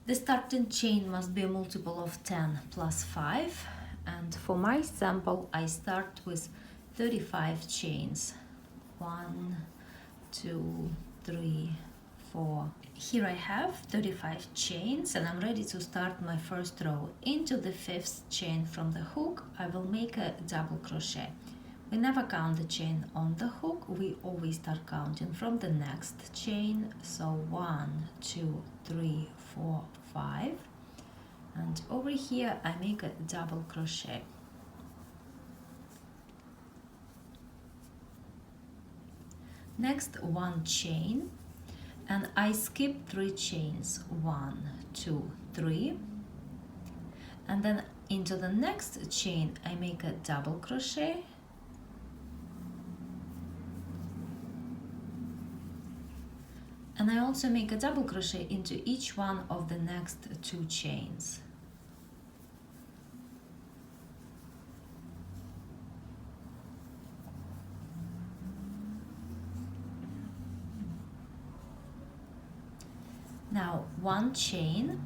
The starting chain must be a multiple of 10 plus 5, and for my sample I start with 35 chains. 1, 2, 3, 4. Here I have 35 chains and I'm ready to start my first row. Into the 5th chain from the hook I will make a double crochet. We never count the chain on the hook, we always start counting from the next chain. So 1, 2, 3, 4, 5, and over here I make a double crochet. Next, 1 chain, and I skip 3 chains. 1, 2, 3, and then into the next chain I make a double crochet, and I also make a double crochet into each one of the next 2 chains. Now 1 chain,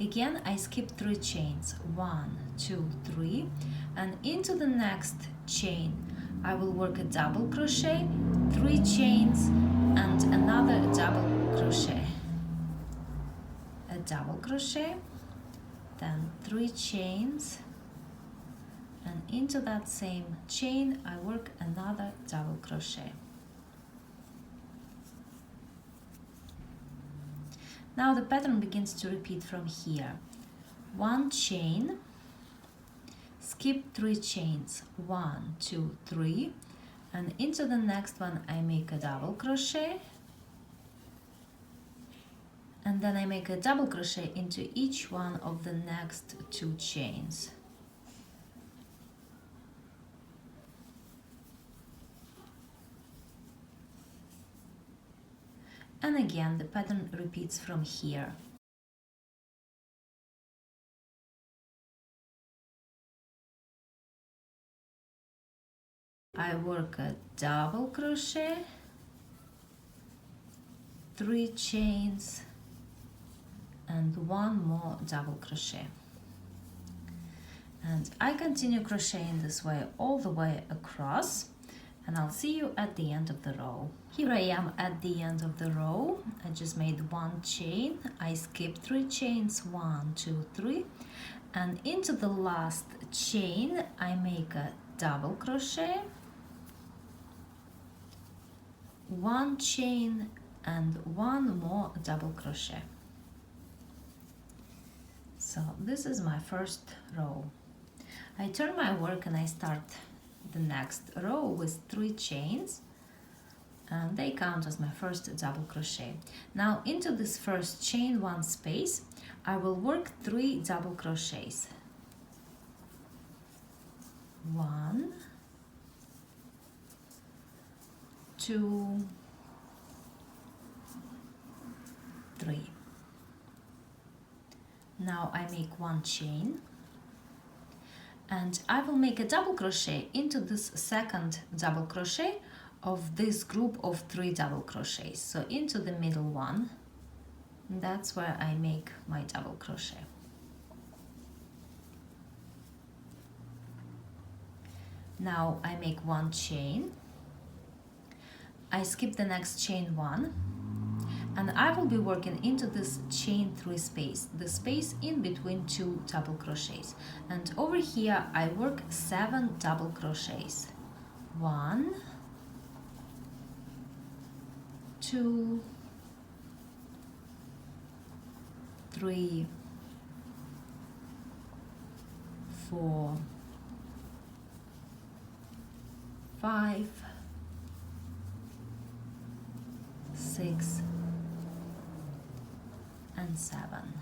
again I skip 3 chains. 1, 2, 3, and into the next chain I will work a double crochet, 3 chains, and another double crochet. A double crochet, then 3 chains, and into that same chain I work another double crochet. Now the pattern begins to repeat from here. 1 chain, skip 3 chains. 1, 2, 3, and into the next one I make a double crochet, and then I make a double crochet into each one of the next 2 chains. And again the pattern repeats from here. I work a double crochet, 3 chains, and 1 more double crochet. And I continue crocheting this way all the way across, and I'll see you at the end of the row. Here I am at the end of the row. I just made 1 chain, I skipped 3 chains. 1, 2, 3, and into the last chain I make a double crochet, 1 chain, and 1 more double crochet. So this is my first row. I turn my work and I start the next row with 3 chains, and they count as my first double crochet. Now into this first chain 1 space I will work 3 double crochets. 1, 2, 3. Now I make 1 chain, and I will make a double crochet into this second double crochet of this group of 3 double crochets. So into the middle one, that's where I make my double crochet. Now I make 1 chain, I skip the next chain 1, and I will be working into this chain 3 space, the space in between 2 double crochets. And over here I work 7 double crochets. 1, 2, 3, 4, 5, 6, and 7.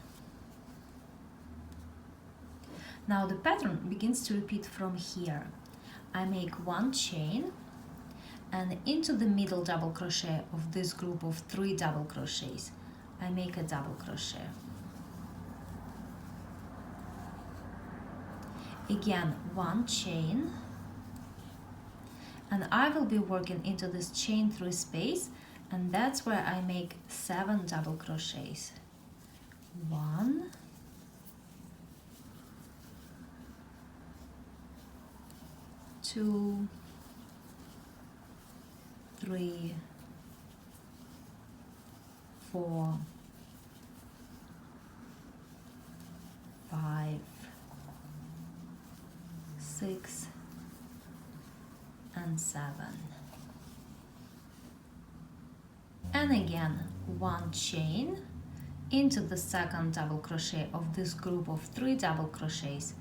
Now the pattern begins to repeat from here. I make 1 chain, and into the middle double crochet of this group of 3 double crochets I make a double crochet. Again 1 chain, and I will be working into this chain 3 space, and that's where I make 7 double crochets. 1, 2, 3, 4, 5, 6, and 7. And again, 1 chain into the second double crochet of this group of 3 double crochets.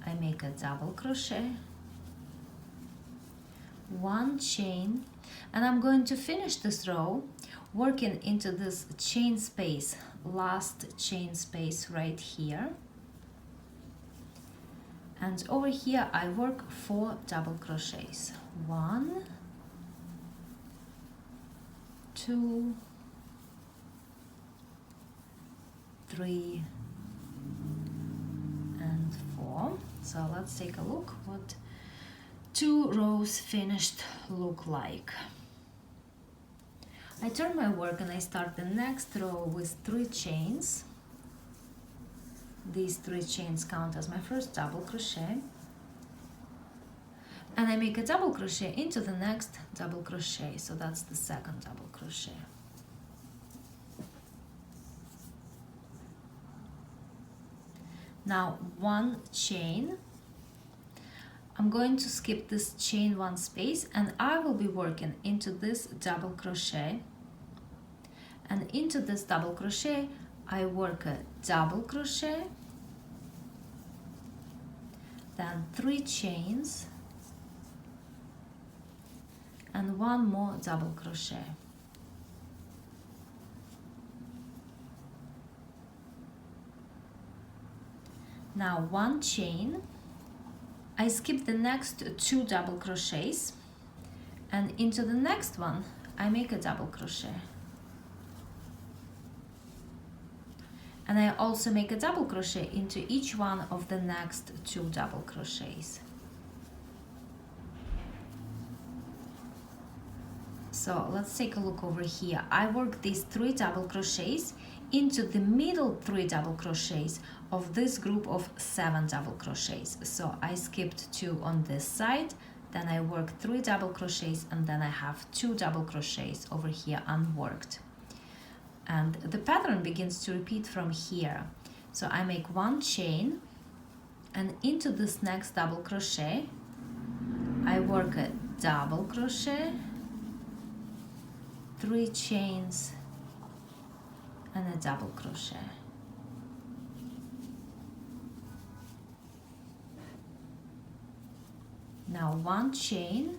I make a double crochet, 1 chain, and I'm going to finish this row working into this chain space, last chain space right here. And over here I work 4 double crochets. 1, 2, 3, and 4. So let's take a look what 2 rows finished look like. I turn my work and I start the next row with 3 chains. These 3 chains count as my first double crochet. And I make a double crochet into the next double crochet, so that's the second double crochet. Now 1 chain. I'm going to skip this chain 1 space and I will be working into this double crochet. And into this double crochet I work a double crochet, then 3 chains, and 1 more double crochet. Now 1 chain, I skip the next 2 double crochets, and into the next one I make a double crochet. And I also make a double crochet into each one of the next 2 double crochets. So let's take a look over here. I work these 3 double crochets into the middle 3 double crochets of this group of 7 double crochets. So I skipped 2 on this side, then I work 3 double crochets, and then I have 2 double crochets over here unworked. And the pattern begins to repeat from here. So I make 1 chain, and into this next double crochet I work a double crochet, 3 chains, and a double crochet. Now 1 chain,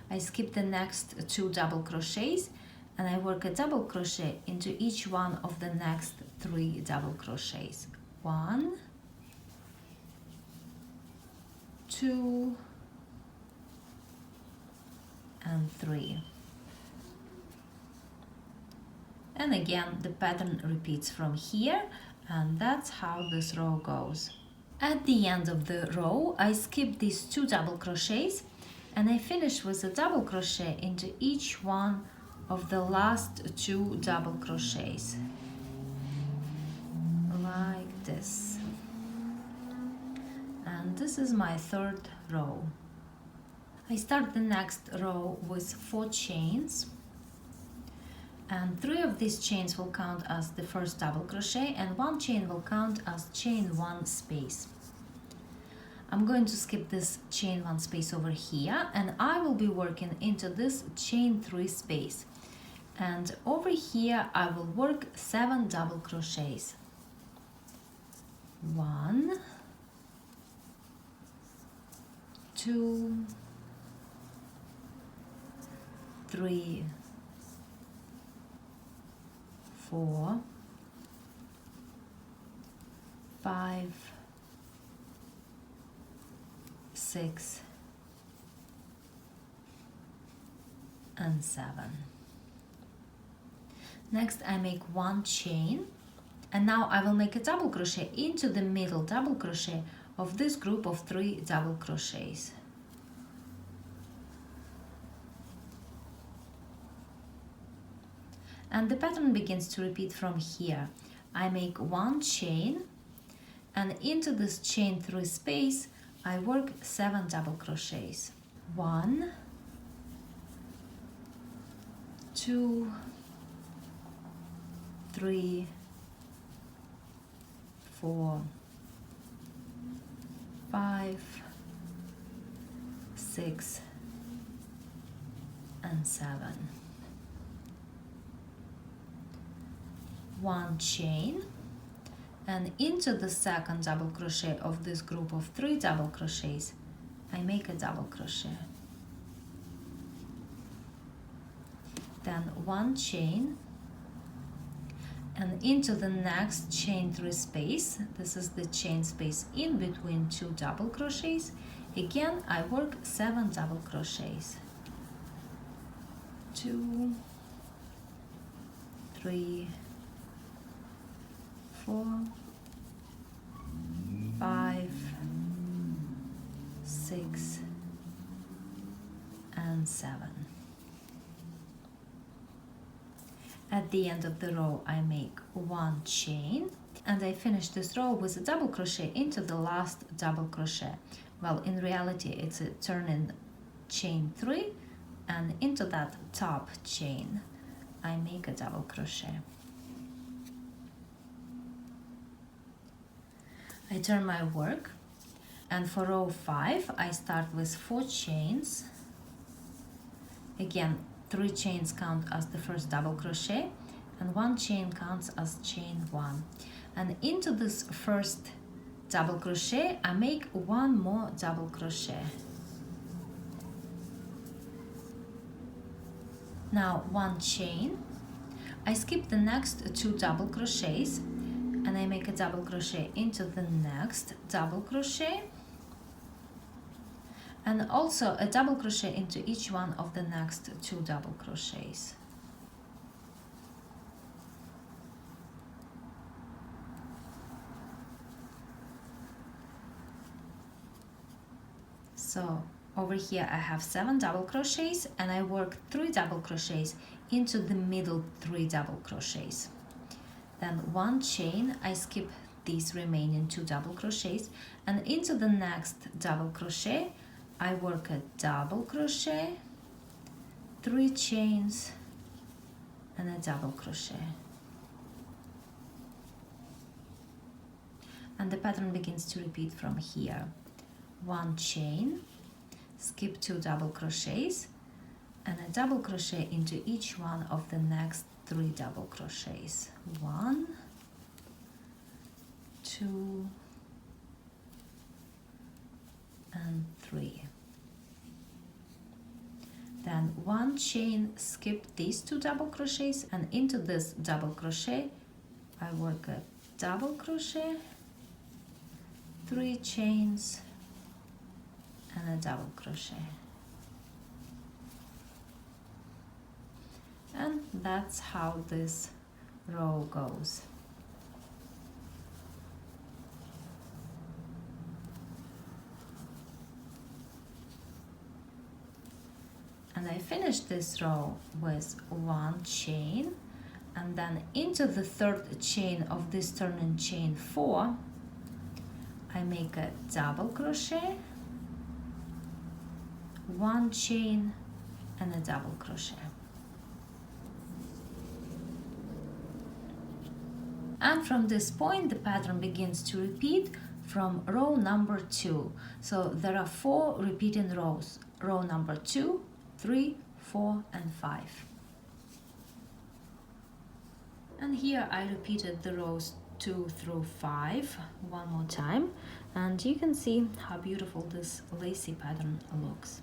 I skip the next 2 double crochets and I work a double crochet into each one of the next 3 double crochets. 1, 2, and 3. And again, the pattern repeats from here, and that's how this row goes. At the end of the row, I skip these 2 double crochets and I finish with a double crochet into each one of the last 2 double crochets, like this. And this is my 3rd row. I start the next row with 4 chains, and 3 of these chains will count as the first double crochet and 1 chain will count as chain 1 space. I'm going to skip this chain 1 space over here and I will be working into this chain 3 space, and over here I will work 7 double crochets. 1, 2, 3, 4, 5, 6, and 7. Next I make 1 chain, and now I will make a double crochet into the middle double crochet of this group of 3 double crochets. And the pattern begins to repeat from here. I make 1 chain, and into this chain 3 space I work 7 double crochets. 1, 2, 3, 4, 5, 6, and 7. 1 chain, and into the second double crochet of this group of 3 double crochets I make a double crochet. Then 1 chain, and into the next chain 3 space, this is the chain space in between 2 double crochets, again I work 7 double crochets. 2, 3, 4, 5, 6, and 7. At the end of the row I make 1 chain, and I finish this row with a double crochet into the last double crochet. Well, in reality it's a turn-in chain 3, and into that top chain I make a double crochet. I turn my work, and for row 5 I start with 4 chains. Again, 3 chains count as the first double crochet, and 1 chain counts as chain 1. And into this first double crochet I make 1 more double crochet. Now 1 chain, I skip the next 2 double crochets, and I make a double crochet into the next double crochet, and also a double crochet into each one of the next 2 double crochets. So over here I have 7 double crochets, and I work 3 double crochets into the middle 3 double crochets. Then 1 chain, I skip these remaining 2 double crochets, and into the next double crochet I work a double crochet, 3 chains, and a double crochet. And the pattern begins to repeat from here. 1 chain, skip 2 double crochets, and a double crochet into each one of the next 3 double crochets. 1, 2, and 3. Then 1 chain, skip these 2 double crochets, and into this double crochet I work a double crochet, 3 chains, and a double crochet. And that's how this row goes. And I finish this row with 1 chain, and then into the third chain of this turn-in chain 4 I make a double crochet, 1 chain, and a double crochet. And from this point the pattern begins to repeat from row number 2. So there are 4 repeating rows: row number 2, 3, 4, and 5. And here I repeated the rows 2 through 5 one more time, and you can see how beautiful this lacy pattern looks.